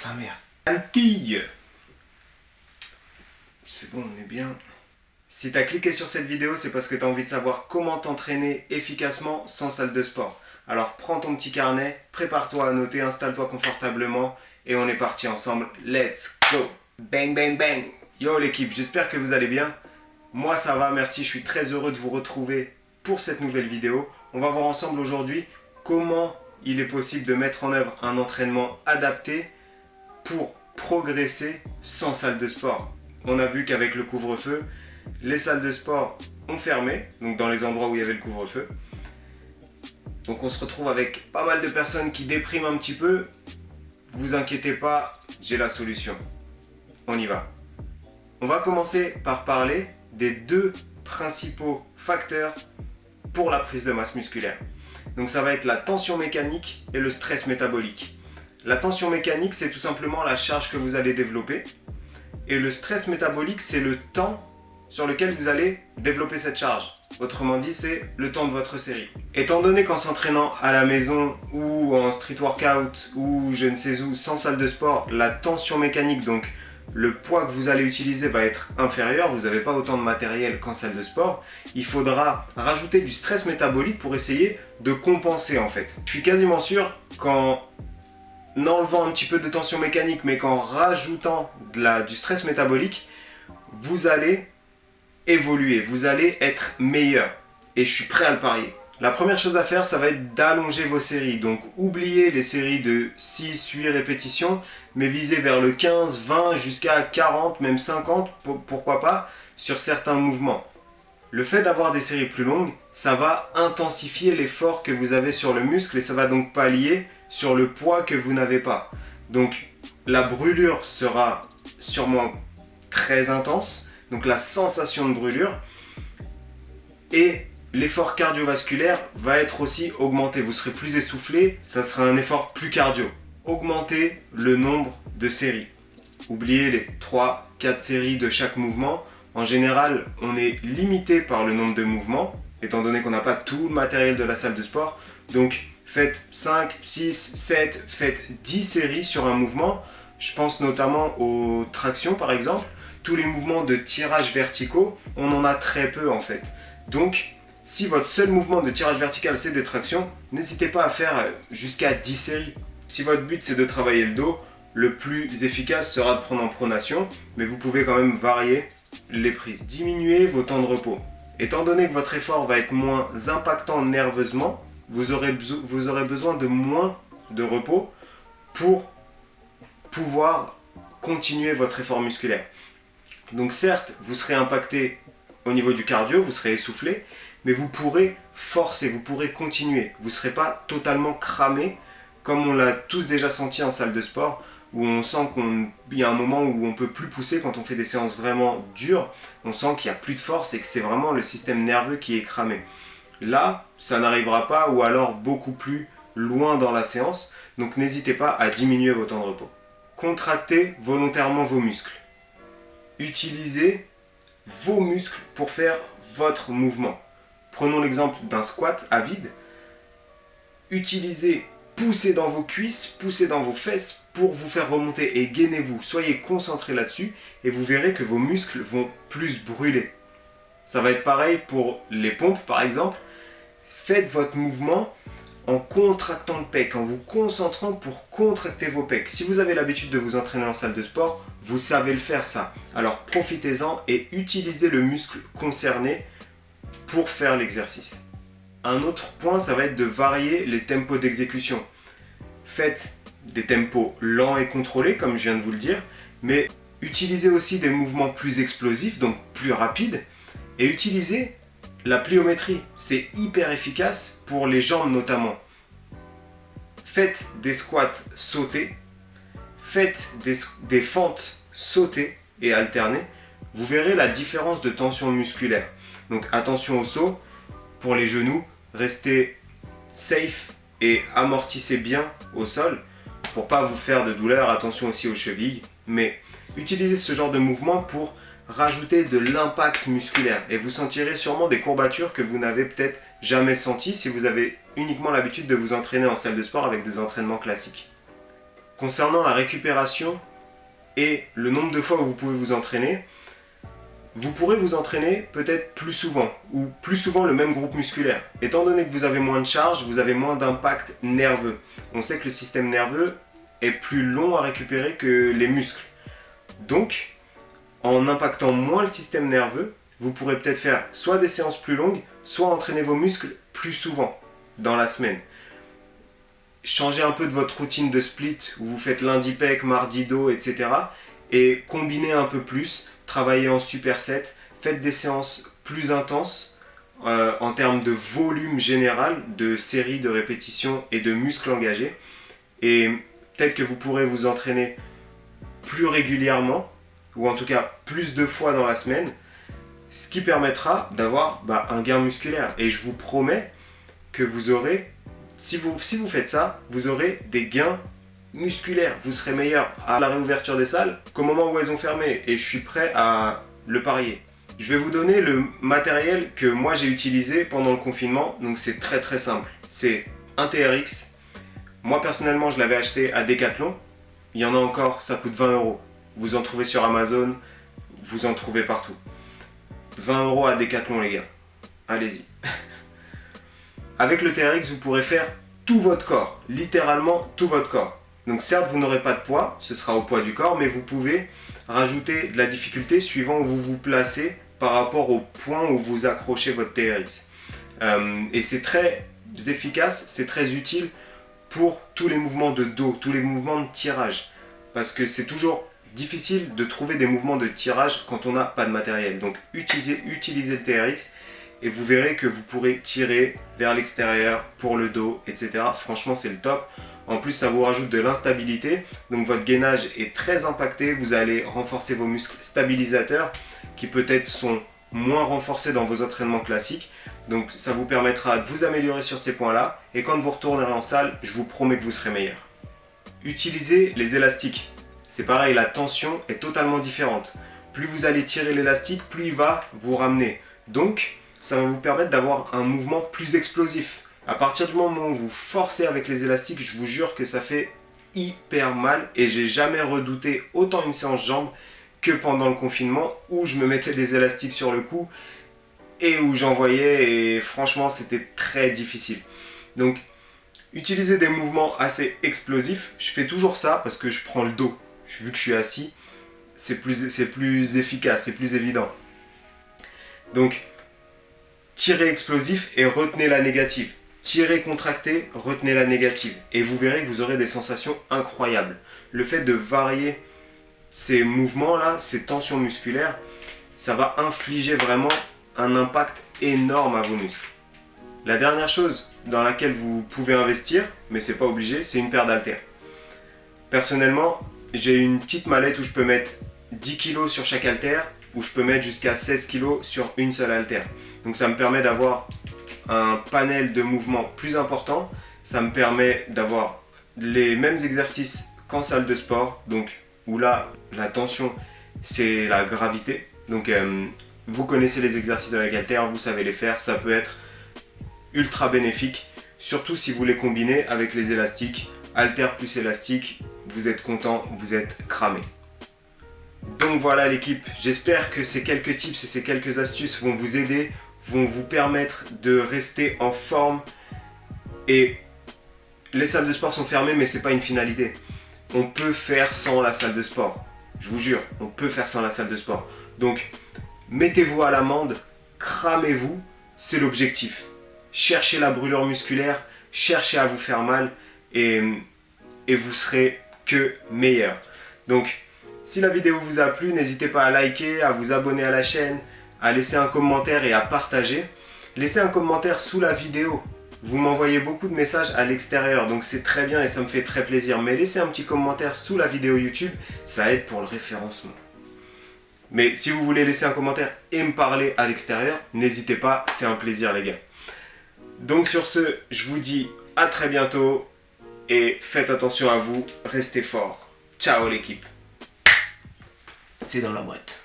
sa mère. Anquille. C'est bon, on est bien. Si tu as cliqué sur cette vidéo, c'est parce que tu as envie de savoir comment t'entraîner efficacement sans salle de sport. Alors prends ton petit carnet, prépare-toi à noter, installe-toi confortablement et on est parti ensemble. Let's go! Bang bang bang! Yo l'équipe, j'espère que vous allez bien. Moi ça va, merci, je suis très heureux de vous retrouver pour cette nouvelle vidéo. On va voir ensemble aujourd'hui comment il est possible de mettre en œuvre un entraînement adapté pour progresser sans salle de sport. On a vu qu'avec le couvre-feu, les salles de sport ont fermé, donc dans les endroits où il y avait le couvre-feu. Donc on se retrouve avec pas mal de personnes qui dépriment un petit peu. Vous inquiétez pas, j'ai la solution. On y va. On va commencer par parler des deux principaux facteurs pour la prise de masse musculaire. Donc ça va être la tension mécanique et le stress métabolique. La tension mécanique, c'est tout simplement la charge que vous allez développer. Et le stress métabolique, c'est le temps sur lequel vous allez développer cette charge. Autrement dit, c'est le temps de votre série. Étant donné qu'en s'entraînant à la maison ou en street workout ou je ne sais où, sans salle de sport, la tension mécanique, donc le poids que vous allez utiliser va être inférieur, vous n'avez pas autant de matériel qu'en salle de sport, il faudra rajouter du stress métabolique pour essayer de compenser en fait. Je suis quasiment sûr qu'en enlevant un petit peu de tension mécanique mais qu'en rajoutant du stress métabolique, vous allez évoluer, vous allez être meilleur. Et je suis prêt à le parier. La première chose à faire, ça va être d'allonger vos séries. Donc oubliez les séries de 6-8 répétitions, mais visez vers le 15, 20, jusqu'à 40, même 50, pourquoi pas, sur certains mouvements. Le fait d'avoir des séries plus longues, ça va intensifier l'effort que vous avez sur le muscle et ça va donc pallier sur le poids que vous n'avez pas. Donc la brûlure sera sûrement très intense, donc la sensation de brûlure, et l'effort cardiovasculaire va être aussi augmenté. Vous serez plus essoufflé, ça sera un effort plus cardio. Augmentez le nombre de séries. Oubliez les 3-4 séries de chaque mouvement. En général, on est limité par le nombre de mouvements, étant donné qu'on n'a pas tout le matériel de la salle de sport. Donc faites 5, 6, 7, faites 10 séries sur un mouvement. Je pense notamment aux tractions par exemple. Tous les mouvements de tirage verticaux, on en a très peu en fait. Donc, si votre seul mouvement de tirage vertical c'est des tractions, n'hésitez pas à faire jusqu'à 10 séries. Si votre but c'est de travailler le dos, le plus efficace sera de prendre en pronation, mais vous pouvez quand même varier les prises. Diminuez vos temps de repos. Étant donné que votre effort va être moins impactant nerveusement, vous aurez besoin de moins de repos pour pouvoir continuer votre effort musculaire. Donc certes, vous serez impacté au niveau du cardio, vous serez essoufflé, mais vous pourrez forcer, vous pourrez continuer. Vous ne serez pas totalement cramé, comme on l'a tous déjà senti en salle de sport, où on sent qu'il y a un moment où on ne peut plus pousser quand on fait des séances vraiment dures. On sent qu'il n'y a plus de force et que c'est vraiment le système nerveux qui est cramé. Là, ça n'arrivera pas, ou alors beaucoup plus loin dans la séance. Donc n'hésitez pas à diminuer vos temps de repos. Contractez volontairement vos muscles. Utilisez vos muscles pour faire votre mouvement. Prenons l'exemple d'un squat à vide. Poussez dans vos cuisses, poussez dans vos fesses pour vous faire remonter et gainez-vous. Soyez concentrés là-dessus et vous verrez que vos muscles vont plus brûler. Ça va être pareil pour les pompes par exemple. Faites votre mouvement en contractant le pec, en vous concentrant pour contracter vos pecs. Si vous avez l'habitude de vous entraîner en salle de sport, vous savez le faire ça. Alors profitez-en et utilisez le muscle concerné pour faire l'exercice. Un autre point, ça va être de varier les tempos d'exécution. Faites des tempos lents et contrôlés, comme je viens de vous le dire, mais utilisez aussi des mouvements plus explosifs, donc plus rapides, et utilisez la pliométrie. C'est hyper efficace pour les jambes notamment. Faites des squats sautés, faites des fentes sautées et alternées. Vous verrez la différence de tension musculaire. Donc attention au saut, pour les genoux, restez safe et amortissez bien au sol pour ne pas vous faire de douleur. Attention aussi aux chevilles, mais utilisez ce genre de mouvement pour rajouter de l'impact musculaire et vous sentirez sûrement des courbatures que vous n'avez peut-être jamais senties si vous avez uniquement l'habitude de vous entraîner en salle de sport avec des entraînements classiques. Concernant la récupération et le nombre de fois où vous pouvez vous entraîner, vous pourrez vous entraîner peut-être plus souvent, ou plus souvent le même groupe musculaire. Étant donné que vous avez moins de charge, vous avez moins d'impact nerveux. On sait que le système nerveux est plus long à récupérer que les muscles. Donc, en impactant moins le système nerveux, vous pourrez peut-être faire soit des séances plus longues, soit entraîner vos muscles plus souvent dans la semaine. Changez un peu de votre routine de split où vous faites lundi pec, mardi dos, etc. Et combinez un peu plus, travaillez en superset, faites des séances plus intenses en termes de volume général, de séries, de répétitions et de muscles engagés. Et peut-être que vous pourrez vous entraîner plus régulièrement, ou en tout cas plus de fois dans la semaine, ce qui permettra d'avoir un gain musculaire. Et je vous promets que vous aurez, si vous faites ça, vous aurez des gains musculaires. Vous serez meilleur à la réouverture des salles qu'au moment où elles ont fermé. Et je suis prêt à le parier. Je vais vous donner le matériel que moi j'ai utilisé pendant le confinement. Donc c'est très très simple. C'est un TRX. Moi personnellement je l'avais acheté à Decathlon. Il y en a encore, ça coûte 20 €. Vous en trouvez sur Amazon, vous en trouvez partout. 20 € à Decathlon les gars. Allez-y. Avec le TRX, vous pourrez faire tout votre corps, littéralement tout votre corps. Donc certes, vous n'aurez pas de poids, ce sera au poids du corps, mais vous pouvez rajouter de la difficulté suivant où vous vous placez par rapport au point où vous accrochez votre TRX. Et c'est très efficace, c'est très utile pour tous les mouvements de dos, tous les mouvements de tirage. Parce que c'est toujours difficile de trouver des mouvements de tirage quand on n'a pas de matériel. Donc utilisez le TRX et vous verrez que vous pourrez tirer vers l'extérieur pour le dos, etc. Franchement, c'est le top. En plus, ça vous rajoute de l'instabilité. Donc votre gainage est très impacté. Vous allez renforcer vos muscles stabilisateurs qui peut-être sont moins renforcés dans vos entraînements classiques. Donc ça vous permettra de vous améliorer sur ces points-là. Et quand vous retournerez en salle, je vous promets que vous serez meilleur. Utilisez les élastiques. C'est pareil, la tension est totalement différente. Plus vous allez tirer l'élastique, plus il va vous ramener. Donc, ça va vous permettre d'avoir un mouvement plus explosif. À partir du moment où vous forcez avec les élastiques, je vous jure que ça fait hyper mal. Et j'ai jamais redouté autant une séance jambes que pendant le confinement où je me mettais des élastiques sur le cou et où j'envoyais et franchement c'était très difficile. Donc, utilisez des mouvements assez explosifs. Je fais toujours ça parce que je prends le dos. Vu que je suis assis, c'est plus efficace, c'est plus évident. Donc, tirez explosif et retenez la négative. Tirez contracté, retenez la négative. Et vous verrez que vous aurez des sensations incroyables. Le fait de varier ces mouvements-là, ces tensions musculaires, ça va infliger vraiment un impact énorme à vos muscles. La dernière chose dans laquelle vous pouvez investir, mais c'est pas obligé, c'est une paire d'haltères. Personnellement, j'ai une petite mallette où je peux mettre 10 kg sur chaque haltère, où je peux mettre jusqu'à 16 kg sur une seule haltère. Donc ça me permet d'avoir un panel de mouvements plus important. Ça me permet d'avoir les mêmes exercices qu'en salle de sport, donc où là, la tension, c'est la gravité. Donc vous connaissez les exercices avec haltère, vous savez les faire, ça peut être ultra bénéfique, surtout si vous les combinez avec les élastiques. Haltère plus élastique, vous êtes content, vous êtes cramé. Donc voilà l'équipe, j'espère que ces quelques tips et ces quelques astuces vont vous aider, vont vous permettre de rester en forme. Et les salles de sport sont fermées, mais c'est pas une finalité. On peut faire sans la salle de sport. Je vous jure, on peut faire sans la salle de sport. Donc, mettez-vous à l'amende, cramez-vous, c'est l'objectif. Cherchez la brûlure musculaire, cherchez à vous faire mal et vous serez que meilleur. Donc, si la vidéo vous a plu, n'hésitez pas à liker, à vous abonner à la chaîne, à laisser un commentaire et à partager. Laissez un commentaire sous la vidéo. Vous m'envoyez beaucoup de messages à l'extérieur, donc c'est très bien et ça me fait très plaisir. Mais laissez un petit commentaire sous la vidéo YouTube, ça aide pour le référencement. Mais si vous voulez laisser un commentaire et me parler à l'extérieur, n'hésitez pas, c'est un plaisir les gars. Donc sur ce, je vous dis à très bientôt et faites attention à vous, restez forts. Ciao l'équipe. C'est dans la boîte.